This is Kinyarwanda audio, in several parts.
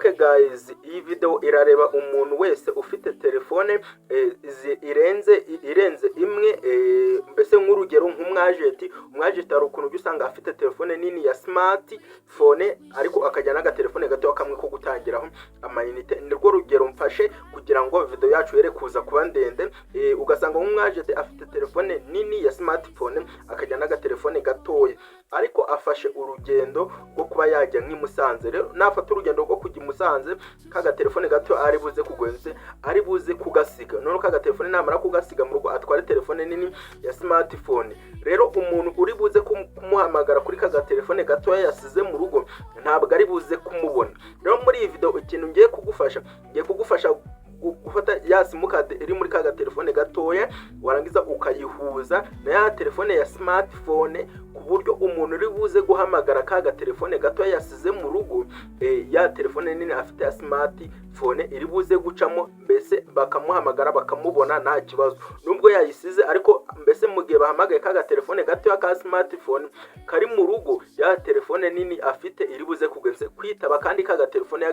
Okay guys, iyi video irareba umuntu wese ufite telefone irenze imwe, mbese nk'urugero nk'umwajenti ari ukuntu usanga afite telefone nini ya smartphone ariko akajya n'agatelefone gato kamwe ko gutangiraho amayinite. Nirwo rugero mfashe kugira ngo video yacu yere kuza kuba ndende. Ugasanga nk'umwajenti afite telefone nini ya smartphone akajya n'agatelefone gatoya ariko afashe urugendo rwo kuba yajya nk'imusanze. Rero nafata urugendo rwo kujya imusanze kaga telefone gato ari buze kugwenze, ari buze kugasiga. None kaga telefone namara kugasiga mu rugo atware telefone nini ya smartphone. Rero umuntu uri buze kumuhamagara kuri kaga telefone gato yasize mu rugo ntabwo ari buze kumubona. Rero muri iyi video ikintu ngiye kugufasha gufata ya simukadi iri muri kaga telefone gatoya warangiza ukayihuza na ya telefone ya smartphone ku buryo umuntu uri buze guhamagara kaga telefone gato yasize mu rugo, ya telefone nini afite ya smartphone iri buze gucamo, mbese bakamuhamagara bakamubona nta kibazo nubwo yayisize. Ariko mbese mu gihe bahamagaye kaga telefone gato ya ka smartphone kari mu rugo, ya telefone nini afite iri buze kugenze kwitaba kandi kaga telefone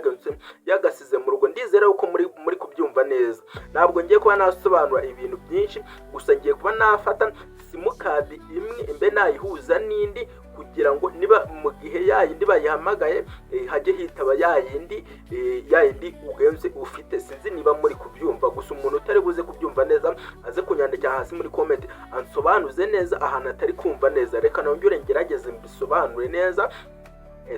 yagasize mu rugo. Ndizera uko muri kubyumva neza. Ntabwo ngiye kuba nasobanura ibintu byinshi, gusa ngiye kuba nafata simukadi imwe mbe nayihuza n'indi kugira ngo niba mu gihe yayindi bayihamagaye hajye hitaba yayindi ugenze ufite. Sinzi niba muri kubyumva, gusa umuntu utari buze kubyumva neza aze kunyandikira hasi muri comment ansobanuze neza ahantu atari kumva neza. Reka nongere ngerageze mbisobanure neza.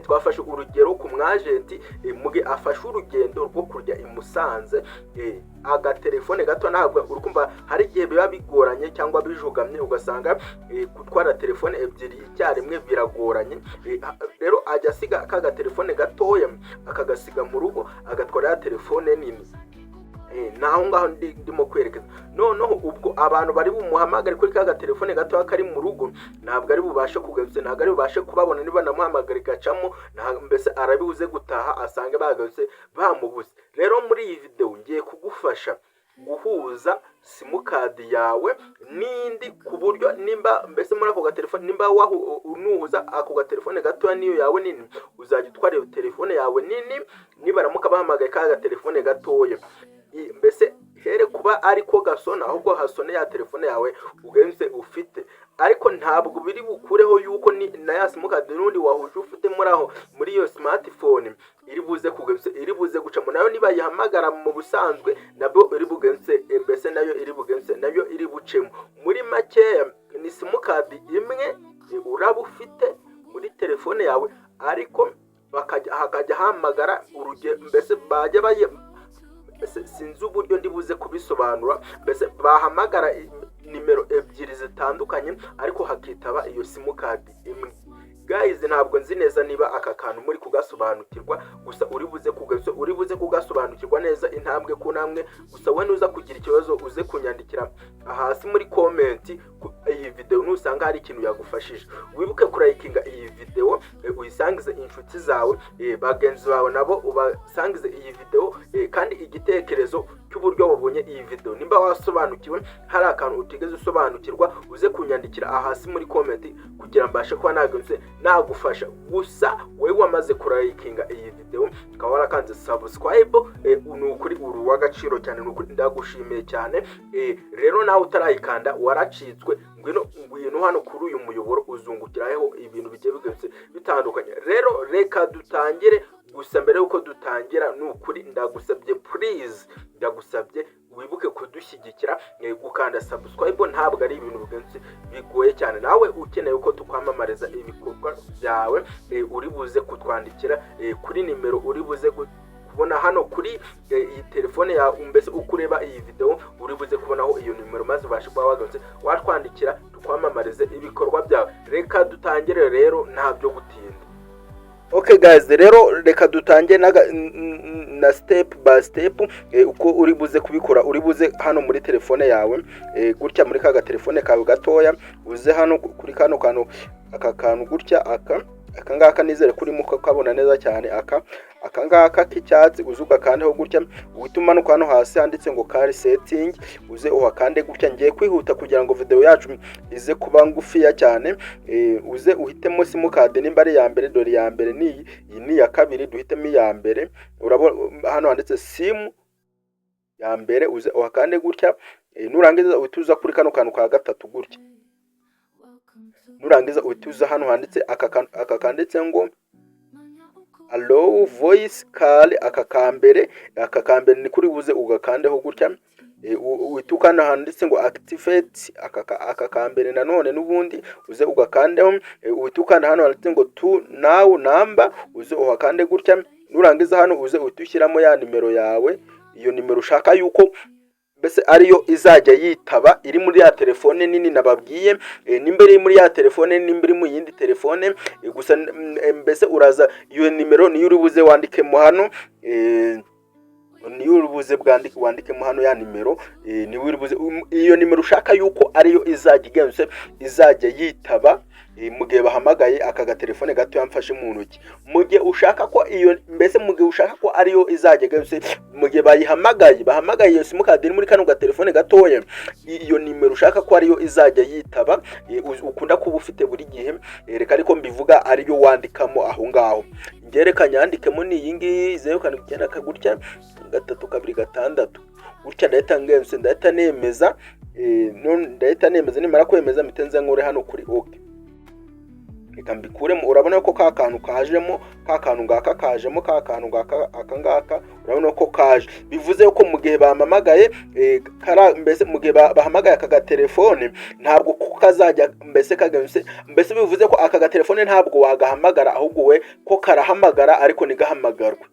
Twafashe urugero ku mwajenti muge afashe urugendo rwo kurya imusanze, aga telefone gato ntabwo urukumva hari gihe biba bigoranye cyangwa bijugamye ugasanga gutwara telefone ebyiri icyarimwe biragoranye. Rero ajya asiga kaga telefone gatoya akagasiga mu rugo agatwara ya telefone nini. Naho ngaho ndimo kwerekeza. Noneho ubwo abantu bari bumuhamagara kuri kaga telefone gato kari mu rugo ntabwo ari bubashe kugarutse, ntabwo ari bubashe kubabona niba namuhamagara gacamo, mbese arabibuze gutaha asange bagarutse bamubuze. Rero muri iyi video ngiye kugufasha guhuza simukadi yawe n'indi ku buryo nimba mbese muri ako gatelefone nimba unuhuza ako gatelefone gato niyo yawe nini, uzajya utwara iyo telefone yawe nini nibaramuka bahamagaye kaga telefone gatoya, mbese here kuba ariko gasona ahubwo hasone ya telefone yawe ugenze ufite. Ariko ntabwo biri bukureho yuko na ya simukadi n'undi wahuje ufite muri iyo smartphone iri buze gucamo nayo niba yihamagara mu busanzwe nabwo iri bugenze, mbese nayo iri bucemo. Muri make ni simukadi imwe uraba ufite muri telefone yawe ariko hakajya hamagara urugero, mbese bajya sinzi uburyo ndibuze kubisobanura, mbese bahamagara nimero ebyiri zitandukanye ariko hakitaba iyo simukadi imwe. Guys, ntabwo nzi neza niba aka kantu muri kugasobanukirwa, gusa uri buze kugasobanukirwa neza intambwe ku ntambwe. Gusa we nuza kugira ikibazo uze kunyandikira hasi muri comment iyi video nusanga hari ikintu yagufashije. Wibuke kurayikinga iyi video, uyisangize inshuti zawe, bagenzi bawe nabo ubasangize iyi video, kandi igitekerezo cy'uburyo wabonye iyi video nimba wasobanukiwe hari akantu utigeze usobanukirwa uze kunyandikira hasi muri comment kugira mbashe kuba nagufasha. Gusa wewe wamaze kurayikinga iyi video ukaba warakanze subscribe, nukuri uru w'agaciro cyane, nukuri ndagushimiye cyane. Rero nawe utarayikanda waracitswe, ngwino hano kuri uyu muyoboro uzungukiraho ibintu bigiye bitandukanye. Rero reka dutangire. Gusa mbere yuko dutangira nukuri ndagusabye please, ndagusabye wibuke kudushyigikira, gukanda subscribe ntabwo ari ibintu bigoye cyane. Nawe ukeneye uko tukwamamariza ibikorwa byawe uri buze kutwandikira kuri nimero uri buze kubona hano kuri iyi telefone yawe, mbese ukureba iyi video uri buze kubonaho iyo nimero maze ubashe kuba wagarutse watwandikira tukwamamarize ibikorwa byawe. Reka dutangire rero ntabyo gutinda. Okay guys, rero reka dutange na step by step uko uri buze kubikora. Uri buze hano muri telefone yawe gutya muri kaga telefone kawe gatoya, uze hano kuri kano kantu aka kantu gutya aka ngaka nizere kuri muko kabona neza cyane. Aka ngaka k'icyatsi uze ugakandeho gutya, uhita umanuka hano hasi handitse ngo car setting, uze uhakande gutya. Ngiye kwihuta kugira ngo video yacu ize kuba ngufiya cyane. Uze uhitemo simukadi nimba ari ya mbere, dore ya mbere iyi ni ya kabiri, duhitemo iya mbere. Urabona hano handitse sim ya mbere, uze uhakande gutya. Nurangiza uhituza kuri kano kantu ka gatatu gutya, nurangiza uhituza hano handitse aka kanditse ngo allow voice call. Aka kambere ni kuri buze ugakandeho gutya. Uhitukana handitse ngo activate. Aka kambere nanone nubundi uze ugakandeho. Uhitukana hano handitse ngo to now number, uze uhakande gutya. Nurangiza hano uze uhitushyiramo ya nimero yawe, iyo nimero ushaka yuko mbese ariyo izajya yitaba, iri muri ya telefone nini nababwiye. Nimba iri muri ya telefone, nimba iri mu yindi telefone, gusa mbese uraza iyo nimero niyo uri buze wandikemo hano, niyo uri buze wandikemo hano ya nimero, niyo uri buze iyo nimero ushaka yuko ariyo izajya yitaba mu gihe bahamagaye aka gatelefone gato yamfashe mu ntoki. Mu gihe ushaka ko iyo mbese mu gihe ushaka ko ariyo izajya mu gihe bahamagaye iyo simukadi iri muri kano gatelefone gatoya, iyo nimero ushaka ko ariyo izajya yitaba, ukunda kuba ufite buri gihe, reka ariko mbivuga ariyo wandikamo aho ngaho. Ngereka nyandikemo ni iyi ngiyi 0 gutya 326 gutya. Ndahita nemeza, nimara kwemeza mitenze nkore hano kuri OK. Reka mbikuremo. Urabona ko ka kantu kajemo, ka kantu ngaka kajemo, ka kantu ngaka aka ngaka urabona ko kaje. Bivuze ko mu gihe bamamagaye mbese mu gihe bahamagaye aka gatelefone ntabwo kazajya mbese bivuze ko aka gatelefone ntabwo wagahamagara, ahubwo we ko karahamagara ariko nigahamagarwa.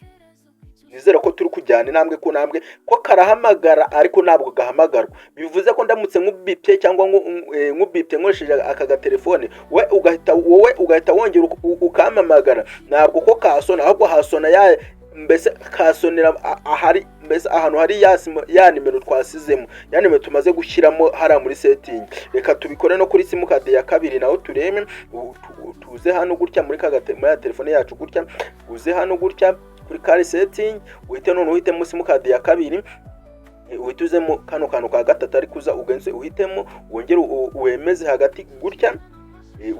Nizere ko turi kujyana intambwe ku ntambwe, ko karahamagara ariko ntabwo gahamagarwa. Bivuze ko ndamutse nkubipye cyangwa nkubipye nkoresheje aka gatelefone, wowe ugahita wongera ukamamagara, ntabwo ko kasona, ahubwo hasona mbese kasonera ahari, mbese ahantu hari ya nimero twasizemo, ya nimero tumaze gushyiramo hara muri setting. Reka tubikore no kuri simukadi ya kabiri naho tureme. Tuze hano gutya muri ya telefone yacu gutya, uze hano gutya kuri car setting, uhite none uhitemo simukadi ya kabiri, uhituzemo kano kantu ka gatatu ari kuza, ugenze uhitemo, wongere uwemeze hagati gutya.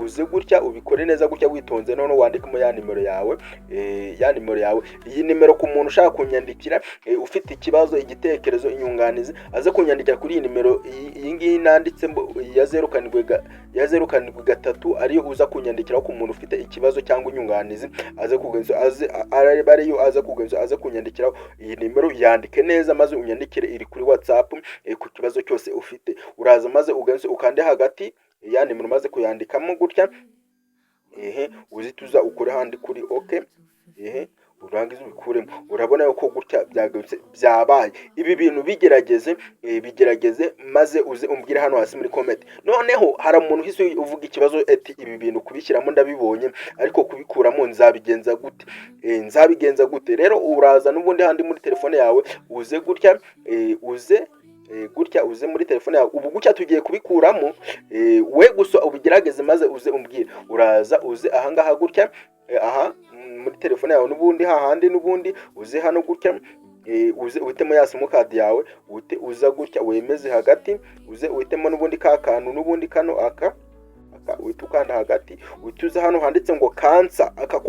Uze gutya ubikore neza gutya witonze, none wandikamo ya nimero yawe. Iyi nimero ku muntu ushaka kunyandikira, ufite ikibazo, igitekerezo, inyunganizi, aze kunyandikira kuri iyi nimero iyi ngiyi nanditse ya 0 ariyo uza kunyandikira ku muntu ufite ikibazo cyangwa inyunganizi, aze kunyandikira iyi nimero. Yandike neza maze unyandikire, iri kuri WhatsApp ku kibazo cyose ufite. Uraza maze ugenze ukande hagati ya nimero maze kuyandikamo gutya. Uzituza ukore handi kuri OK. Urangiza ubikuremo. Urabona yuko gutya byabaye. Ibi bintu bigerageze maze uze umbwire hano hasi muri comment. Noneho hari umuntu hise uvuga ikibazo ati ibi bintu kubishyiramo ndabibonye, ariko kubikuramo nzabigenza gute? Rero uraza n'ubundi handi muri telefone yawe, uze gutya, uze muri telefone yawe. Ubu gutya tugiye kubikuramo, we gusa ubigerageze maze uze umbwire. Uraza uze aha ngaha gutya, muri telefone yawe n'ubundi hahandi, n'ubundi uze hano gutya, uze uhitemo ya simukadi yawe, uza gutya wemeze hagati, uze uhitemo n'ubundi ka kantu, n'ubundi kano aka uhitukanda hagati, utuza hano handitse ngo kansa, aka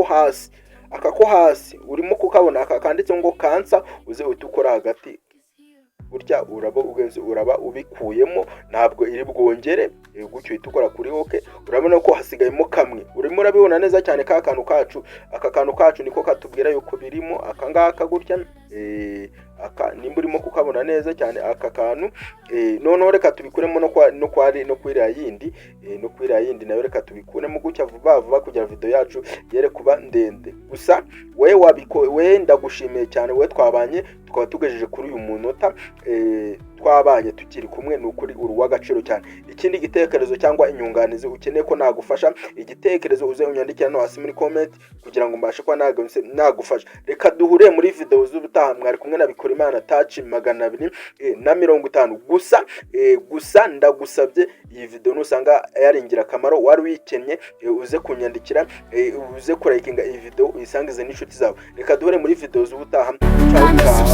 ko hasi urimo kukabona, aka kanditse ngo kansa, uze uhitukora hagati gutya. Uraba ubikuyemo, ntabwo iri bwongere gutyo uhita ukora kuri OK. Urabona ko hasigayemo kamwe, urimo urabibona neza cyane. Aka kantu kacu niko katubwira yuko birimo aka ngaka gutya. Nimba urimo kukabona neza cyane aka kantu, noneho reka tubikuremo no kwiriya yindi nayo reka tubikuremo gutya vuba kugira video yacu yere kuba ndende. Gusa we ndagushimiye cyane, we twabanye tukaba tugejeje kuri uyu munota. twabanye tukiri kumwe ni ukuri uri uw'agaciro cyane. Ikindi gitekerezo cyangwa inyunganizi ukeneye ko nagufasha, igitekerezo uze unyandikira no hasi muri comment kugira ngo mbashe kwa nagufasha. Reka duhure muri video z'ubutaha. Mwari kumwe na Bikorimana Touch 250 gusa ndagusabye iyi video nusanga yaringira kamaro wari wikennye uze kunyandikira uze kurayikinga iyi video uyisangize n'inshuti zawe. Reka duhure muri video z'ubutaha. Ciao ciao.